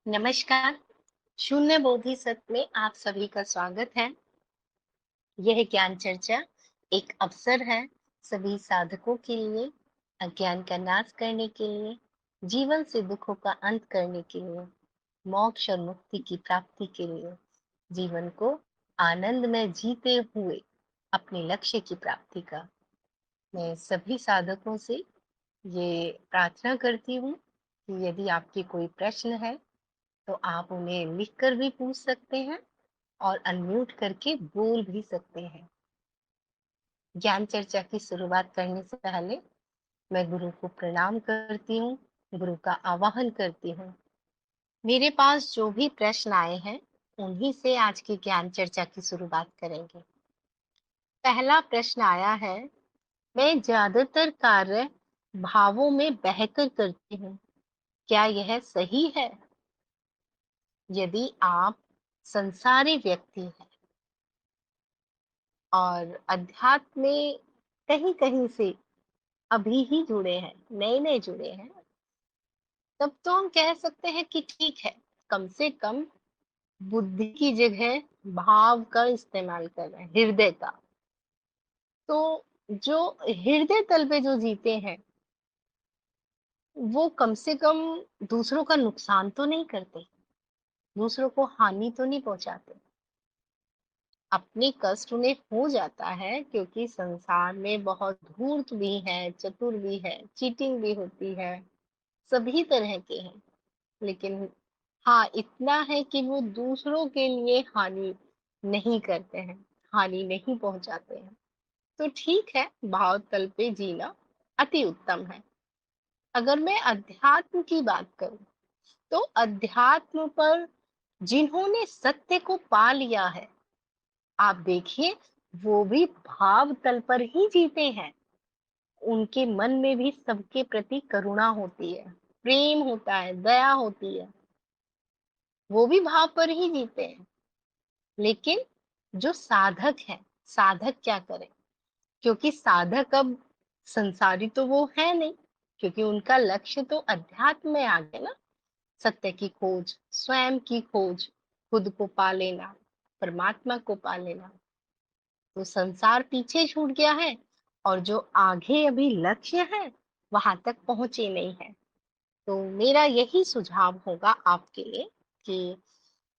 नमस्कार। शून्य बोधिसत्व में आप सभी का स्वागत है। यह ज्ञान चर्चा एक अवसर है सभी साधकों के लिए, अज्ञान का नाश करने के लिए, जीवन से दुखों का अंत करने के लिए, मोक्ष और मुक्ति की प्राप्ति के लिए, जीवन को आनंद में जीते हुए अपने लक्ष्य की प्राप्ति का। मैं सभी साधकों से ये प्रार्थना करती हूँ कि यदि आपके कोई प्रश्न है तो आप उन्हें लिखकर भी पूछ सकते हैं और अनम्यूट करके बोल भी सकते हैं। ज्ञान चर्चा की शुरुआत करने से पहले मैं गुरु को प्रणाम करती हूँ, गुरु का आवाहन करती हूँ। मेरे पास जो भी प्रश्न आए हैं उन्हीं से आज की ज्ञान चर्चा की शुरुआत करेंगे। पहला प्रश्न आया है, मैं ज्यादातर कार्य भावों में बहकर करती हूँ, क्या यह सही है? यदि आप संसारी व्यक्ति हैं और अध्यात्म में कहीं कहीं से अभी ही जुड़े हैं, नए नए जुड़े हैं, तब तो हम कह सकते हैं कि ठीक है, कम से कम बुद्धि की जगह भाव का इस्तेमाल कर रहे हैं, हृदय का। तो जो हृदय तल पे जो जीते हैं वो कम से कम दूसरों का नुकसान तो नहीं करते, दूसरों को हानि तो नहीं पहुंचाते। अपने कष्ट उन्हें हो जाता है क्योंकि संसार में बहुत धूर्त भी है, चतुर भी है, चीटिंग भी होती है, सभी तरह के हैं। लेकिन हाँ, इतना है कि वो दूसरों के लिए हानि नहीं करते हैं, हानि नहीं पहुंचाते हैं। तो ठीक है, भाव तल पे जीना अति उत्तम है। अगर मैं अध्यात्म की बात करूं तो अध्यात्म पर जिन्होंने सत्य को पा लिया है, आप देखिए, वो भी भाव तल पर ही जीते हैं। उनके मन में भी सबके प्रति करुणा होती है, प्रेम होता है, दया होती है। वो भी भाव पर ही जीते हैं। लेकिन जो साधक है, साधक क्या करे? क्योंकि साधक अब संसारी तो वो है नहीं, क्योंकि उनका लक्ष्य तो अध्यात्म में आ गया ना। सत्य की खोज, स्वयं की खोज, खुद को पा लेना, परमात्मा को पा लेना। तो संसार पीछे छूट गया है और जो आगे अभी लक्ष्य है वहां तक पहुंचे नहीं है। तो मेरा यही सुझाव होगा आपके लिए कि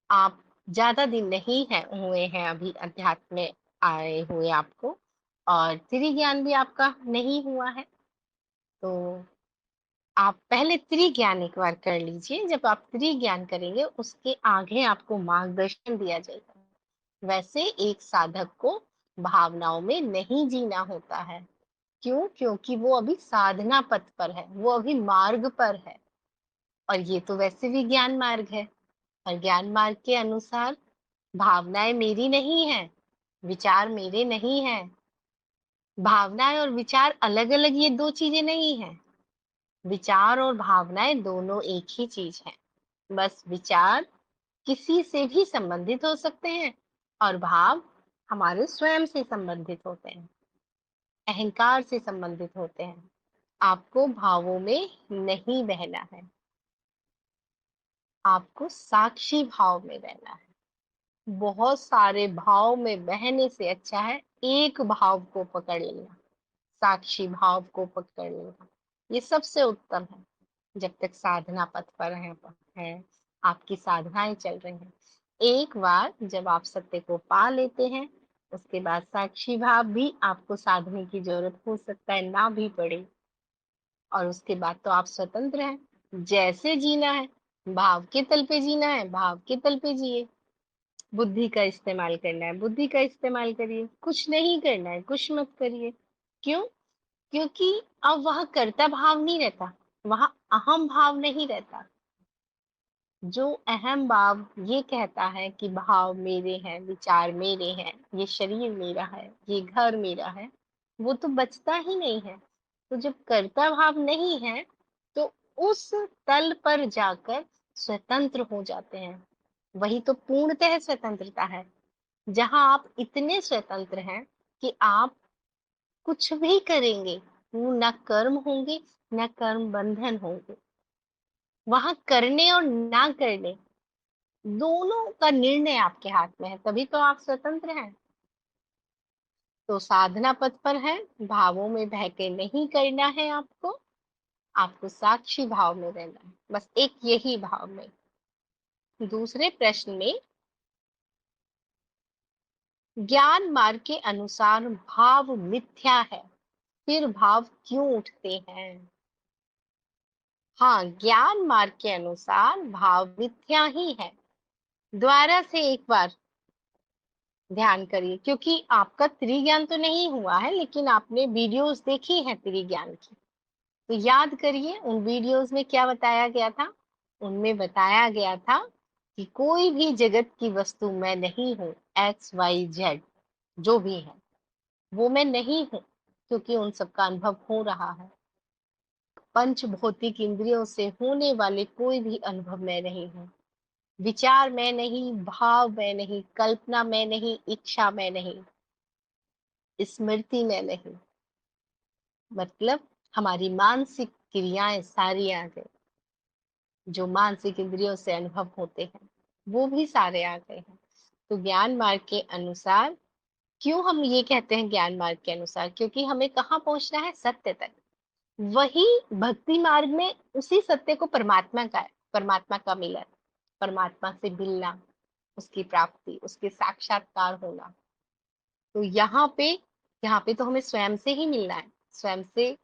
आप ज्यादा दिन नहीं है हुए हैं अभी अध्यात्म में आए हुए आपको, और त्रिज्ञान भी आपका नहीं हुआ है। तो आप पहले त्रिज्ञान एक बार कर लीजिए। जब आप त्रिज्ञान करेंगे उसके आगे आपको मार्गदर्शन दिया जाएगा। वैसे एक साधक को भावनाओं में नहीं जीना होता है। क्यों? क्योंकि वो अभी साधना पथ पर है, वो अभी मार्ग पर है। और ये तो वैसे भी ज्ञान मार्ग है, और ज्ञान मार्ग के अनुसार भावनाएं मेरी नहीं है, विचार मेरे नहीं है। भावनाएं और विचार अलग अलग, ये दो चीजें नहीं है। विचार और भावनाएं दोनों एक ही चीज है। बस विचार किसी से भी संबंधित हो सकते हैं और भाव हमारे स्वयं से संबंधित होते हैं, अहंकार से संबंधित होते हैं। आपको भावों में नहीं बहना है, आपको साक्षी भाव में रहना है। बहुत सारे भाव में बहने से अच्छा है एक भाव को पकड़ लेना, साक्षी भाव को पकड़ लेना। ये सबसे उत्तम है। जब तक साधना पथ पर है, आपकी साधनाएं चल रही हैं, एक बार जब आप सत्य को पा लेते हैं, उसके बाद साक्षी भाव भी आपको साधने की जरूरत हो सकता है ना भी पड़े। और उसके बाद तो आप स्वतंत्र हैं, जैसे जीना है, भाव के तल पे जीना है, भाव के तल पे जिए। बुद्धि का इस्तेमाल करना है, बुद्धि का इस्तेमाल करिए। कुछ नहीं करना है, कुछ मत करिए। क्यों? क्योंकि अब वहां कर्ता भाव नहीं रहता, वहां अहम भाव नहीं रहता। जो अहम भाव ये कहता है कि भाव मेरे हैं, विचार मेरे हैं, ये शरीर मेरा है, ये घर मेरा है, वो तो बचता ही नहीं है। तो जब कर्ता भाव नहीं है तो उस तल पर जाकर स्वतंत्र हो जाते हैं। वही तो पूर्णतः स्वतंत्रता है, जहां आप इतने स्वतंत्र हैं कि आप कुछ भी करेंगे वो न कर्म होंगे न कर्म बंधन होंगे। वहां करने और ना करने दोनों का निर्णय आपके हाथ में है, तभी तो आप स्वतंत्र हैं। तो साधना पथ पर है, भावों में बहके नहीं करना है आपको, आपको साक्षी भाव में रहना है, बस एक यही भाव में। दूसरे प्रश्न में, ज्ञान मार्ग के अनुसार भाव मिथ्या है, फिर भाव क्यों उठते हैं? हाँ, ज्ञान मार्ग के अनुसार भाव मिथ्या ही है। दोबारा से एक बार ध्यान करिए, क्योंकि आपका त्रिज्ञान तो नहीं हुआ है, लेकिन आपने वीडियोस देखी हैं त्रिज्ञान की, तो याद करिए उन वीडियोस में क्या बताया गया था। उनमें बताया गया था कि कोई भी जगत की वस्तु मैं नहीं हूँ, एक्स वाई जेड जो भी है वो मैं नहीं हूँ, क्योंकि उन सबका अनुभव हो रहा है। पंच भौतिक इंद्रियों से होने वाले कोई भी अनुभव मैं नहीं हूँ। विचार मैं नहीं, भाव मैं नहीं, कल्पना मैं नहीं, इच्छा मैं नहीं, स्मृति में नहीं, मतलब हमारी मानसिक क्रियाएं सारी आ गई, जो मानसिक इंद्रियों से अनुभव होते हैं वो भी सारे आ गए हैं। तो ज्ञान मार्ग के अनुसार, क्यों हम ये कहते हैं ज्ञान मार्ग के अनुसार, क्योंकि हमें कहाँ पहुंचना है, सत्य तक। वही भक्ति मार्ग में उसी सत्य को परमात्मा का है, परमात्मा का मिलन, परमात्मा से मिलना, उसकी प्राप्ति, उसके साक्षात्कार होना। तो यहाँ पे तो हमें स्वयं से ही मिलना है। स्वयं से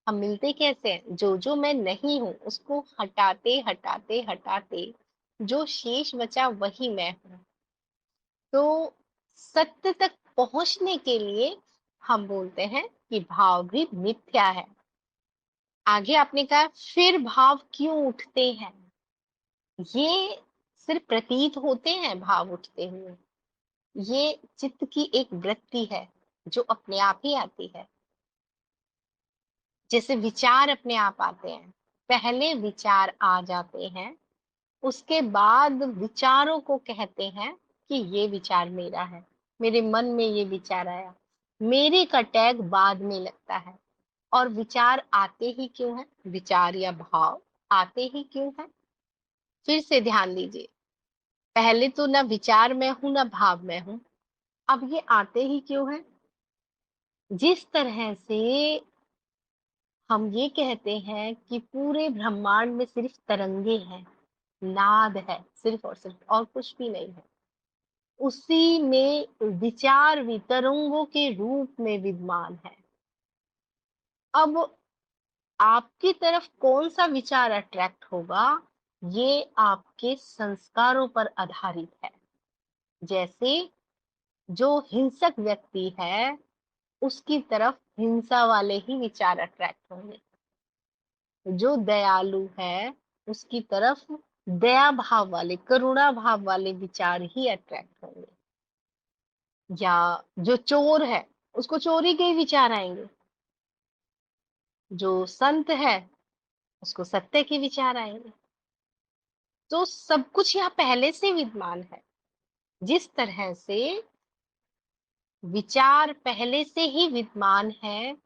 हम मिलते कैसे हैं, जो जो मैं नहीं हूं उसको हटाते हटाते हटाते जो शेष बचा वही मैं हूं। तो सत्य तक पहुंचने के लिए हम बोलते हैं कि भाव भी मिथ्या है। आगे आपने कहा फिर भाव क्यों उठते हैं। ये सिर्फ प्रतीत होते हैं भाव उठते हुए, ये चित्त की एक वृत्ति है जो अपने आप ही आती है। जैसे विचार अपने आप आते हैं, पहले विचार आ जाते हैं, उसके बाद विचारों को कहते हैं कि ये विचार मेरा है, मेरे मन में ये विचार आया, मेरे का टैग बाद में लगता है। और विचार आते ही क्यों है, विचार या भाव आते ही क्यों है, फिर से ध्यान दीजिए। पहले तो ना विचार में हूं ना भाव में हूं, अब ये आते ही क्यों है। जिस तरह से हम ये कहते हैं कि पूरे ब्रह्मांड में सिर्फ तरंगे हैं, नाद है सिर्फ और सिर्फ, और कुछ भी नहीं है, उसी में विचार भी तरंगों के रूप में विद्यमान है। अब आपकी तरफ कौन सा विचार अट्रैक्ट होगा, ये आपके संस्कारों पर आधारित है। जैसे जो हिंसक व्यक्ति है उसकी तरफ हिंसा वाले ही विचार अट्रैक्ट होंगे, जो दयालु है उसकी तरफ दया भाव वाले, करुणा भाव वाले विचार ही अट्रैक्ट होंगे। या जो चोर है उसको चोरी के ही विचार आएंगे, जो संत है उसको सत्य के विचार आएंगे। तो सब कुछ यहाँ पहले से विद्यमान है। जिस तरह से विचार पहले से ही विद्यमान है,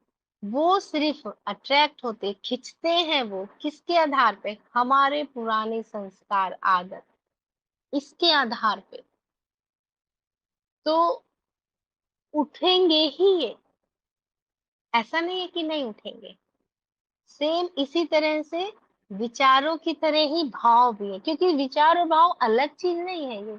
वो सिर्फ अट्रैक्ट होते, खिंचते हैं वो किसके आधार पे, हमारे पुराने संस्कार, आदत, इसके आधार पे। तो उठेंगे ही ये, ऐसा नहीं है कि नहीं उठेंगे। सेम इसी तरह से विचारों की तरह ही भाव भी है, क्योंकि विचार और भाव अलग चीज नहीं है। ये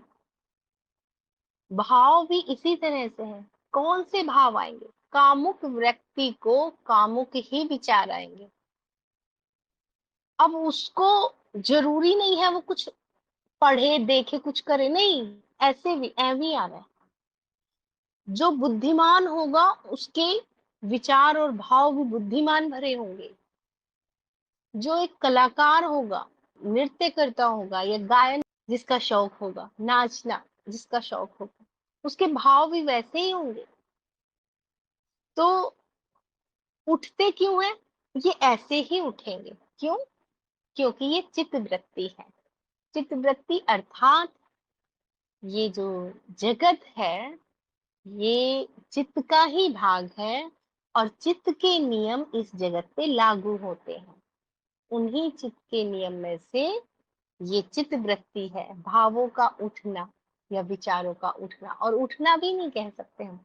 भाव भी इसी तरह से है। कौन से भाव आएंगे, कामुक व्यक्ति को कामुक ही विचार आएंगे। अब उसको जरूरी नहीं है वो कुछ पढ़े देखे कुछ करे, नहीं, ऐसे भी ऐवी आ रहा है। जो बुद्धिमान होगा उसके विचार और भाव भी बुद्धिमान भरे होंगे। जो एक कलाकार होगा, नृत्य करता होगा या गायन जिसका शौक होगा, नाचना जिसका शौक होगा, उसके भाव भी वैसे ही होंगे। तो उठते क्यों है, ये ऐसे ही उठेंगे। क्यों, क्योंकि ये चित्त वृत्ति है। चित्त वृत्ति अर्थात ये जो जगत है ये चित्त का ही भाग है, और चित्त के नियम इस जगत पे लागू होते हैं। उन्हीं चित्त के नियम में से ये चित्त वृत्ति है, भावों का उठना या विचारों का उठना, और उठना भी नहीं कह सकते हम,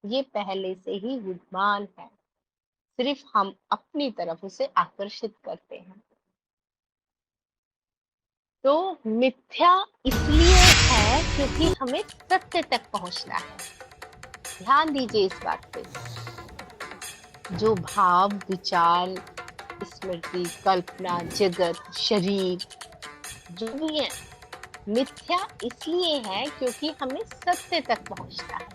ये पहले से ही विद्यमान है, सिर्फ हम अपनी तरफ उसे आकर्षित करते हैं। तो मिथ्या इसलिए है क्योंकि हमें सत्य तक पहुंचना है। ध्यान दीजिए इस बात पे। जो भाव, विचार, स्मृति, कल्पना, जगत, शरीर जो भी है, मिथ्या इसलिए है क्योंकि हमें सत्य तक पहुंचना है।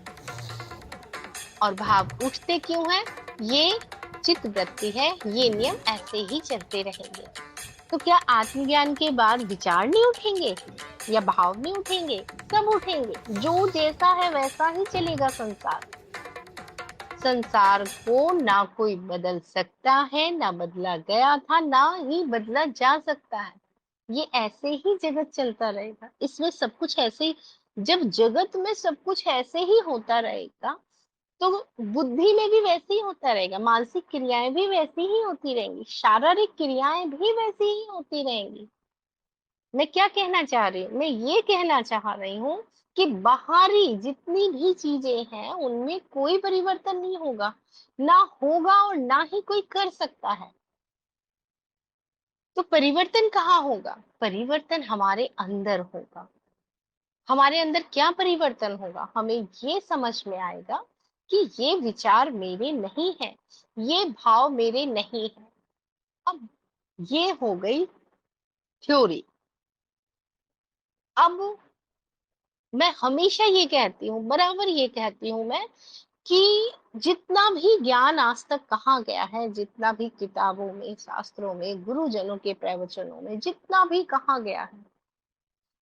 और भाव उठते क्यों हैं? ये चित्त वृत्ति है, ये नियम ऐसे ही चलते रहेंगे। तो क्या आत्मज्ञान के बाद विचार नहीं उठेंगे या भाव नहीं उठेंगे? सब उठेंगे। जो जैसा है वैसा ही चलेगा संसार। संसार को ना कोई बदल सकता है, ना बदला गया था, ना ही बदला जा सकता है। ये ऐसे ही जगत चलता रहेगा। इसमें सब कुछ ऐसे ही, जब जगत में सब कुछ ऐसे ही होता रहेगा तो बुद्धि में भी वैसे ही होता रहेगा, मानसिक क्रियाएं भी वैसी ही होती रहेंगी, शारीरिक क्रियाएं भी वैसी ही होती रहेंगी। मैं क्या कहना चाह रही हूँ? मैं ये कहना चाह रही हूँ कि बाहरी जितनी भी चीजें हैं उनमें कोई परिवर्तन नहीं होगा, ना होगा और ना ही कोई कर सकता है। तो परिवर्तन कहाँ होगा? परिवर्तन हमारे अंदर होगा। हमारे अंदर क्या परिवर्तन होगा? हमें ये समझ में आएगा कि ये विचार मेरे नहीं है, ये भाव मेरे नहीं है। अब ये हो गई थ्योरी। अब मैं हमेशा ये कहती हूँ, बराबर ये कहती हूँ मैं, कि जितना भी ज्ञान आज तक कहा गया है, जितना भी किताबों में, शास्त्रों में, गुरुजनों के प्रवचनों में जितना भी कहा गया है,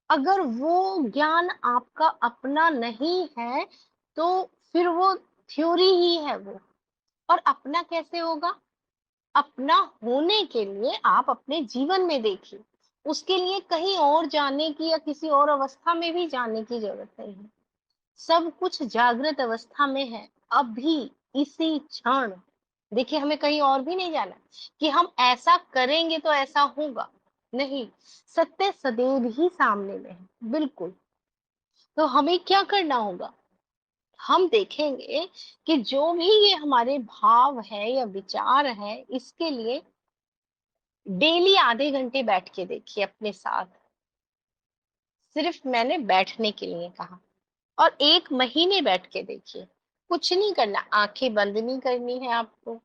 अगर वो ज्ञान आपका अपना नहीं है तो फिर वो थ्योरी ही है वो। और अपना कैसे होगा? अपना होने के लिए आप अपने जीवन में देखिए। उसके लिए कहीं और जाने की या किसी और अवस्था में भी जाने की जरूरत नहीं है। सब कुछ जागृत अवस्था में है, अभी इसी क्षण। देखिए, हमें कहीं और भी नहीं जाना कि हम ऐसा करेंगे तो ऐसा होगा, नहीं। सत्य सदैव ही सामने में है, बिल्कुल। तो हमें क्या करना होगा? हम देखेंगे कि जो भी ये हमारे भाव है या विचार है, इसके लिए डेली आधे घंटे बैठ के देखिए अपने साथ। सिर्फ मैंने बैठने के लिए कहा। और 1 महीने बैठ के देखिए। कुछ नहीं करना, आंखें बंद नहीं करनी है आपको,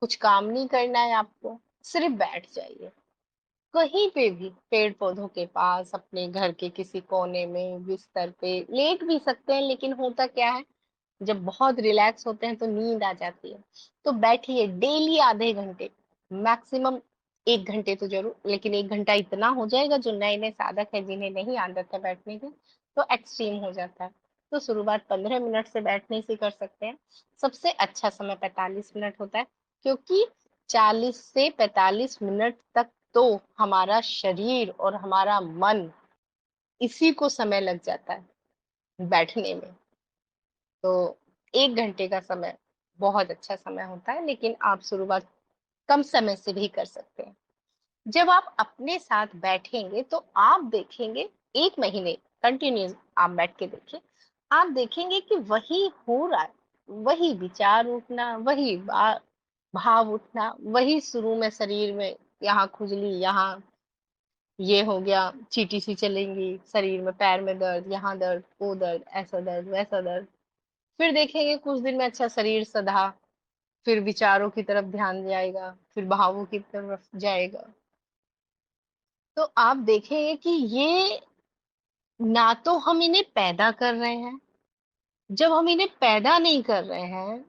कुछ काम नहीं करना है आपको, सिर्फ बैठ जाइए कहीं पे भी, पेड़ पौधों के पास, अपने घर के किसी कोने में, बिस्तर पे लेट भी सकते हैं। लेकिन होता क्या है, जब बहुत रिलैक्स होते हैं तो नींद आ जाती है। तो बैठिए डेली आधे घंटे, मैक्सिमम 1 घंटे तो जरूर, लेकिन 1 घंटा इतना हो जाएगा, जो नए नए साधक है जिन्हें नहीं आदत है बैठने की तो एक्सट्रीम हो जाता है। तो शुरुआत 15 मिनट से बैठने से कर सकते हैं। सबसे अच्छा समय 45 मिनट होता है, क्योंकि 40 से 45 मिनट तक तो हमारा शरीर और हमारा मन, इसी को समय लग जाता है बैठने में। तो 1 घंटे का समय बहुत अच्छा समय होता है, लेकिन आप शुरुआत कम समय से भी कर सकते हैं। जब आप अपने साथ बैठेंगे तो आप देखेंगे, 1 महीने कंटिन्यूस आप बैठ के देखिए, आप देखेंगे कि वही हो रहा है, वही विचार उठना, वही भाव उठना, वही शुरू में शरीर में यहाँ खुजली, यहाँ ये हो गया, चींटी सी चलेंगी शरीर में, पैर में दर्द, यहाँ दर्द, वो दर्द, ऐसा दर्द, वैसा दर्द। फिर देखेंगे कुछ दिन में अच्छा शरीर सधा, फिर विचारों की तरफ ध्यान जाएगा, फिर भावों की तरफ जाएगा। तो आप देखेंगे कि ये, ना तो हम इन्हें पैदा कर रहे हैं, जब हम इन्हें पैदा नहीं कर रहे हैं,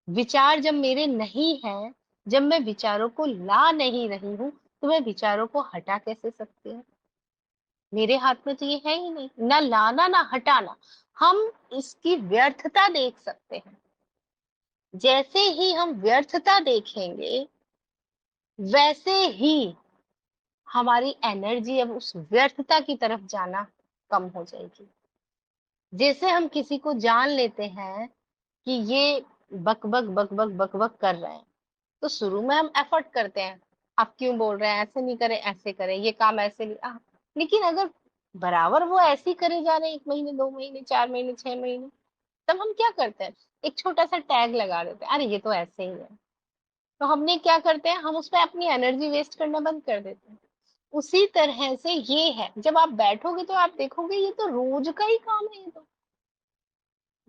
विचार जब मेरे नहीं है, जब मैं विचारों को ला नहीं रही हूँ, तो मैं विचारों को हटा कैसे सकती हूँ? मेरे हाथ में तो ये है ही नहीं, ना लाना ना हटाना। हम इसकी व्यर्थता देख सकते हैं। जैसे ही हम व्यर्थता देखेंगे, वैसे ही हमारी एनर्जी अब उस व्यर्थता की तरफ जाना कम हो जाएगी। जैसे हम किसी को जान लेते हैं कि ये बक बक बक बक बक बक कर रहे हैं, तो शुरू में हम एफर्ट करते हैं, आप क्यों बोल रहे हैं, ऐसे नहीं करें, ऐसे करें, ये काम ऐसे नहीं लेकिन अगर बराबर वो ऐसे ही करे जा रहे हैं, 1 महीने, 2 महीने, 4 महीने, 6 महीने, तब हम क्या करते हैं, एक छोटा सा टैग लगा देते हैं, अरे ये तो ऐसे ही है। तो हमने क्या करते हैं, हम उसमें अपनी एनर्जी वेस्ट करना बंद कर देते हैं। उसी तरह से ये है, जब आप बैठोगे तो आप देखोगे ये तो रोज का ही काम है, ये तो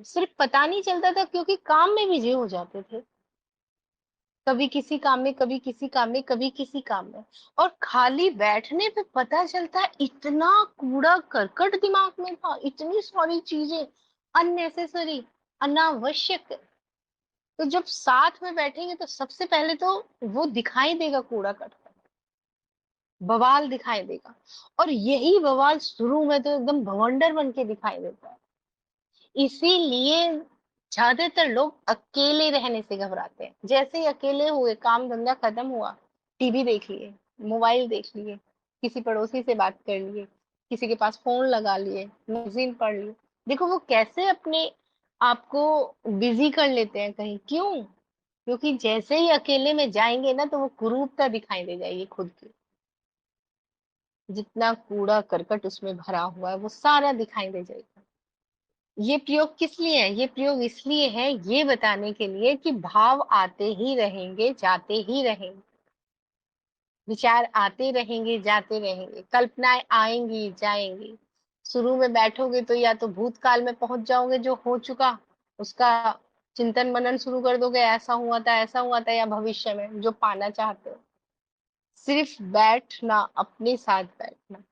सिर्फ पता नहीं चलता था क्योंकि काम में बिजी हो जाते थे, कभी किसी काम में, कभी किसी काम में, कभी किसी काम में। और खाली बैठने पे पता चलता है इतना कूड़ा करकट दिमाग में था, इतनी सारी चीजें अननेसेसरी, अनावश्यक। तो जब साथ में बैठेंगे तो सबसे पहले तो वो दिखाई देगा, कूड़ा करकट बवाल दिखाई देगा। और यही बवाल शुरू में तो एकदम भवंडर बन के दिखाई देता है। इसीलिए ज्यादातर लोग अकेले रहने से घबराते हैं। जैसे ही अकेले हुए, काम धंधा खत्म हुआ, टीवी देख लिए, मोबाइल देख लिए, किसी पड़ोसी से बात कर लिए, किसी के पास फोन लगा लिए, मैगजीन पढ़ लिए। देखो वो कैसे अपने आप को बिजी कर लेते हैं कहीं, क्यों? क्योंकि जैसे ही अकेले में जाएंगे ना, तो वो कुरूपता दिखाई दे जाएगी खुद की, जितना कूड़ा करकट उसमें भरा हुआ है वो सारा दिखाई दे जाएगा। ये प्रयोग किस लिए है? ये प्रयोग इसलिए है, ये बताने के लिए कि भाव आते ही रहेंगे, जाते ही रहेंगे, विचार आते रहेंगे, जाते रहेंगे, कल्पनाएं आएंगी, जाएंगी। शुरू में बैठोगे तो या तो भूतकाल में पहुंच जाओगे, जो हो चुका उसका चिंतन मनन शुरू कर दोगे, ऐसा हुआ था, ऐसा हुआ था, या भविष्य में जो पाना चाहते हो। सिर्फ बैठना, अपने साथ बैठना,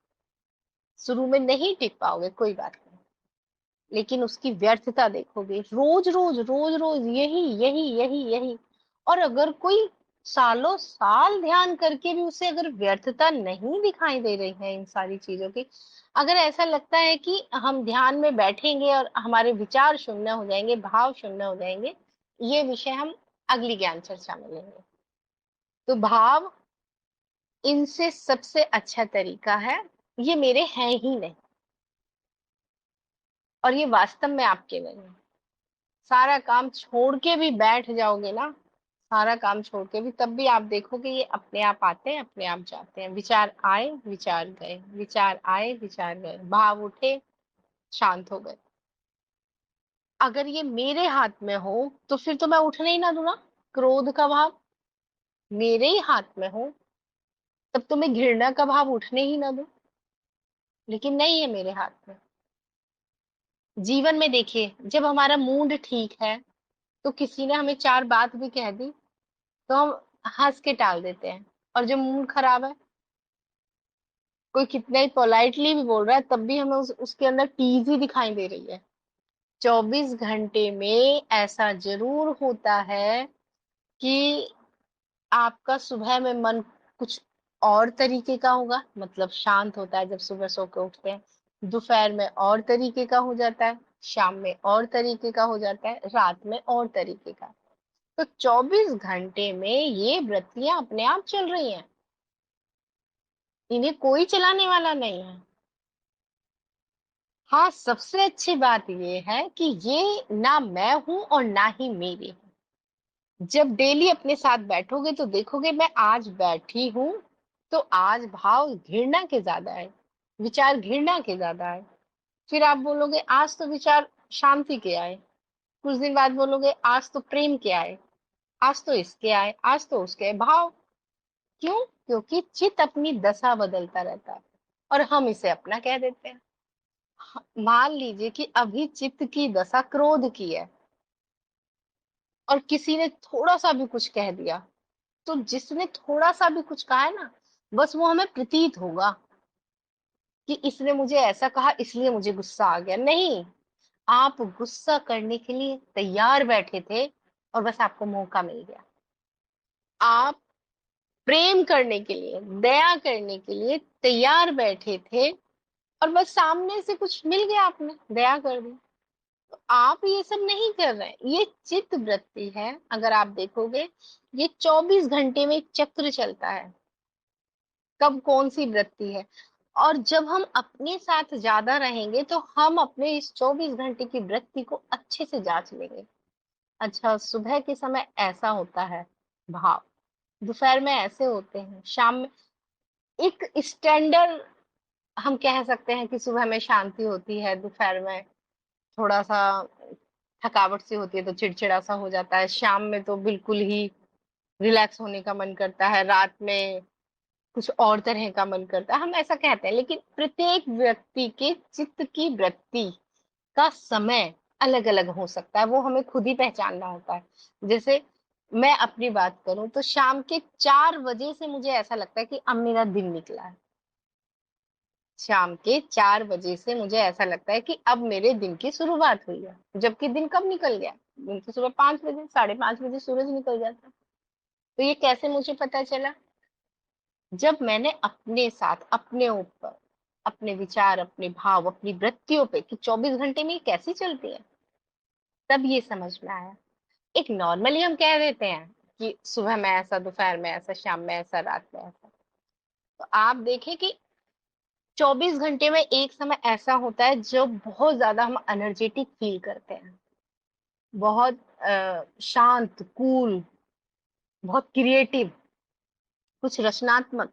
शुरू में नहीं टिक पाओगे, कोई बात नहीं, लेकिन उसकी व्यर्थता देखोगे, रोज रोज रोज रोज यही यही यही यही। और अगर कोई सालों साल ध्यान करके भी उसे अगर व्यर्थता नहीं दिखाई दे रही है इन सारी चीजों की, अगर ऐसा लगता है कि हम ध्यान में बैठेंगे और हमारे विचार शून्य हो जाएंगे, भाव शून्य हो जाएंगे, ये विषय हम अगली ज्ञान चर्चा में लेंगे। तो भाव इनसे सबसे अच्छा तरीका है, ये मेरे हैं ही नहीं, और ये वास्तव में आपके नहीं है। सारा काम छोड़ के भी बैठ जाओगे ना, सारा काम छोड़ के भी, तब भी आप देखोगे ये अपने आप आते हैं, अपने आप जाते हैं। विचार आए, विचार गए, विचार आए, विचार गए, भाव उठे, शांत हो गए। अगर ये मेरे हाथ में हो तो फिर तो मैं उठने ही ना दूं ना। क्रोध का भाव मेरे ही हाथ में हो, तब तो मैं घृणा का भाव उठने ही ना दूं, लेकिन नहीं है मेरे हाथ में। जीवन में देखिए, जब हमारा मूड ठीक है तो किसी ने हमें चार बात भी कह दी तो हम हंस के टाल देते हैं, और जब मूड खराब है, कोई कितना ही पोलाइटली भी बोल रहा है, तब भी हमें उसके अंदर टीज ही दिखाई दे रही है। 24 घंटे में ऐसा जरूर होता है कि आपका सुबह में मन कुछ और तरीके का होगा, मतलब शांत होता है जब सुबह सो के उठते हैं, दोपहर में और तरीके का हो जाता है, शाम में और तरीके का हो जाता है, रात में और तरीके का। तो 24 घंटे में ये वृत्तियां अपने आप चल रही हैं, इन्हें कोई चलाने वाला नहीं है। हाँ, सबसे अच्छी बात ये है कि ये ना मैं हूं और ना ही मेरी हूँ। जब डेली अपने साथ बैठोगे तो देखोगे, मैं आज बैठी हूं तो आज भाव घृणा के ज्यादा है, विचार घृणा के ज्यादा है। फिर आप बोलोगे आज तो विचार शांति के आए, कुछ दिन बाद बोलोगे आज तो प्रेम के आए, आज तो इसके आए, आज तो उसके आए। भाव क्यों? क्योंकि चित्त अपनी दशा बदलता रहता है और हम इसे अपना कह देते हैं। मान लीजिए कि अभी चित्त की दशा क्रोध की है, और किसी ने थोड़ा सा भी कुछ कह दिया, तो जिसने थोड़ा सा भी कुछ कहा है ना, बस वो हमें प्रतीत होगा कि इसने मुझे ऐसा कहा इसलिए मुझे गुस्सा आ गया। नहीं, आप गुस्सा करने के लिए तैयार बैठे थे और बस आपको मौका मिल गया। आप प्रेम करने के लिए, दया करने के लिए तैयार बैठे थे, और बस सामने से कुछ मिल गया, आपने दया कर दी। तो आप ये सब नहीं कर रहे हैं, ये चित्त वृत्ति है। अगर आप देखोगे, ये 24 घंटे में एक चक्र चलता है, कब कौन सी वृत्ति है। और जब हम अपने साथ ज्यादा रहेंगे तो हम अपने इस 24 घंटे की वृत्ति को अच्छे से जांच लेंगे। अच्छा, सुबह के समय ऐसा होता है भाव, दोपहर में ऐसे होते हैं, शाम में एक स्टैंडर्ड हम कह सकते हैं कि सुबह में शांति होती है, दोपहर में थोड़ा-सा थकावट सी होती है तो चिड़चिड़ा सा हो जाता है, शाम में तो बिल्कुल ही रिलैक्स होने का मन करता है, रात में कुछ और तरह का मन करता है, हम ऐसा कहते हैं। लेकिन प्रत्येक व्यक्ति के चित्त की वृत्ति का समय अलग-अलग हो सकता है, वो हमें खुद ही पहचानना होता है। जैसे मैं अपनी बात करूँ तो शाम के 4 बजे से मुझे ऐसा लगता है कि अब मेरा दिन निकला है। शाम के 4 बजे से मुझे ऐसा लगता है कि अब मेरे दिन की शुरुआत हुई है, जबकि दिन कब निकल गया? दिन तो सुबह 5 बजे, साढ़े 5 बजे सूरज निकल जाता है। तो ये कैसे मुझे पता चला? जब मैंने अपने साथ, अपने ऊपर, अपने विचार, अपने भाव, अपनी वृत्तियों पे कि 24 घंटे में ये कैसी चलती है, तब ये समझ में आया। एक नॉर्मली हम कह देते हैं कि सुबह में ऐसा, दोपहर में ऐसा, शाम में ऐसा, रात में ऐसा। तो आप देखें कि 24 घंटे में एक समय ऐसा होता है जो बहुत ज़्यादा हम एनर्जेटिक फ़ील करते हैं। बहुत शांत, कूल, बहुत क्रिएटिव, कुछ रचनात्मक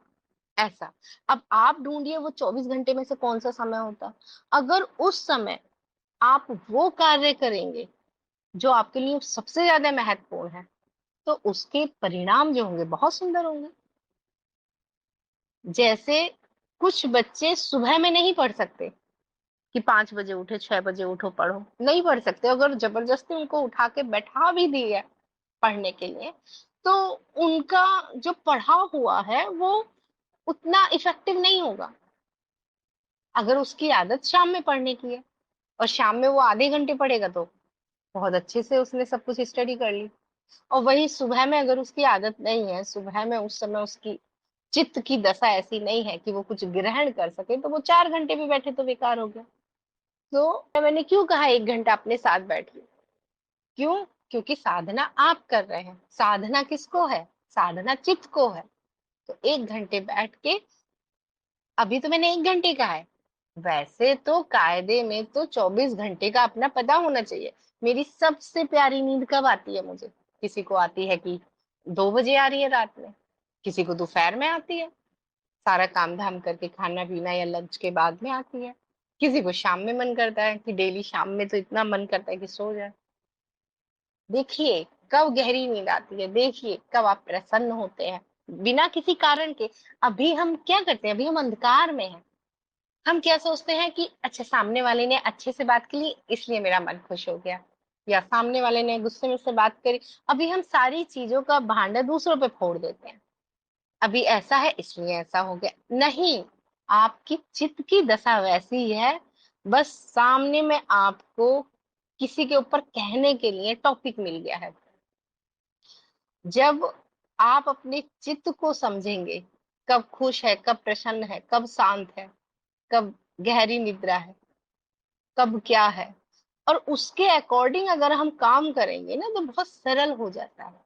ऐसा। अब आप ढूँढिए वो 24 घंटे में से कौन-सा समय होता है। अगर उस समय आप वो कार्य करेंगे जो आपके लिए सबसे ज़्यादा महत्वपूर्ण है, तो उसके परिणाम जो होंगे बहुत सुंदर होंगे। जैसे कुछ बच्चे सुबह में नहीं पढ़ सकते कि 5 बजे उठे, 6 बजे उठो पढ़ो, नहीं पढ़ सकते। अगर जबरदस्ती उनको उठा के बैठा भी दिया पढ़ने के लिए, तो उनका जो पढ़ा हुआ है वो उतना इफेक्टिव नहीं होगा। अगर उसकी आदत शाम में पढ़ने की है और शाम में वो आधे घंटे पढ़ेगा तो बहुत अच्छे से उसने सब कुछ स्टडी कर ली। और वही सुबह में अगर उसकी आदत नहीं है, सुबह में उस समय उसकी चित्त की दशा ऐसी नहीं है कि वो कुछ ग्रहण कर सके, तो वो 4 घंटे भी बैठे तो बेकार हो गया। तो मैंने क्यों कहा 1 घंटा अपने साथ बैठिए? क्यों? क्योंकि साधना आप कर रहे हैं। साधना किसको है? साधना चित्त को है। तो 1 घंटे बैठ के, अभी तो मैंने 1 घंटे कहा है। वैसे तो कायदे में तो 24 घंटे का अपना पता होना चाहिए। मेरी सबसे प्यारी नींद कब आती है मुझे? किसी को आती है कि 2 बजे आ रही है रात में, किसी को दोपहर में आती है, सारा काम-धाम करके खाना-पीना या लंच के बाद में आती है। किसी को शाम में मन करता है कि डेली शाम में तो इतना मन करता है कि सो जाए। देखिए कब गहरी नींद आती है, देखिए कब आप प्रसन्न होते हैं, बिना किसी कारण के। अभी हम क्या करते हैं? अभी हम अंधकार में हैं। हम क्या सोचते हैं कि अच्छा सामने वाले ने अच्छे से बात की इसलिए मेरा मन खुश हो गया, या सामने वाले ने गुस्से में से बात करी। अभी हम सारी चीज़ों का भांडा दूसरों पे फोड़ देते हैं। अभी ऐसा है इसलिए ऐसा हो गया। नहीं, आपकी चित्त की दशा वैसी है, बस सामने में आपको किसी के ऊपर कहने के लिए टॉपिक मिल गया है। जब आप अपने चित्त को समझेंगे, कब खुश है, कब प्रसन्न है, कब शांत है, कब गहरी निद्रा है, कब क्या है, और उसके अकॉर्डिंग अगर हम काम करेंगे ना तो बहुत सरल हो जाता है।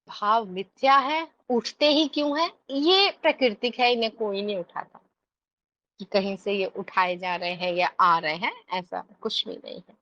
भाव मिथ्या है, उठते ही क्यों है? ये प्राकृतिक है, इन्हें कोई नहीं उठाता कि कहीं से ये उठाए जा रहे हैं या आ रहे हैं, ऐसा कुछ भी नहीं है।